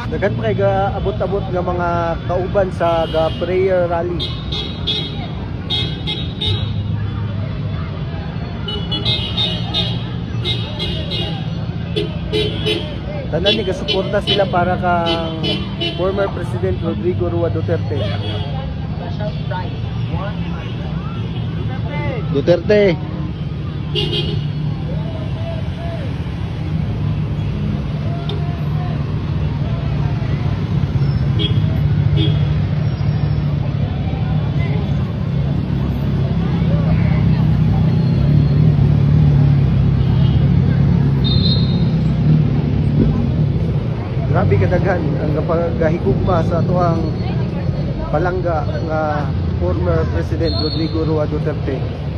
Daghan pa kay abot-abot nga mga kauban sa prayer rally. Tanan ni gasuporta sila para kang former President Rodrigo Roa Duterte. Duterte. Grabe kadaghan ang pagahigugma sa atuang palangga nga former President Rodrigo Roa Duterte.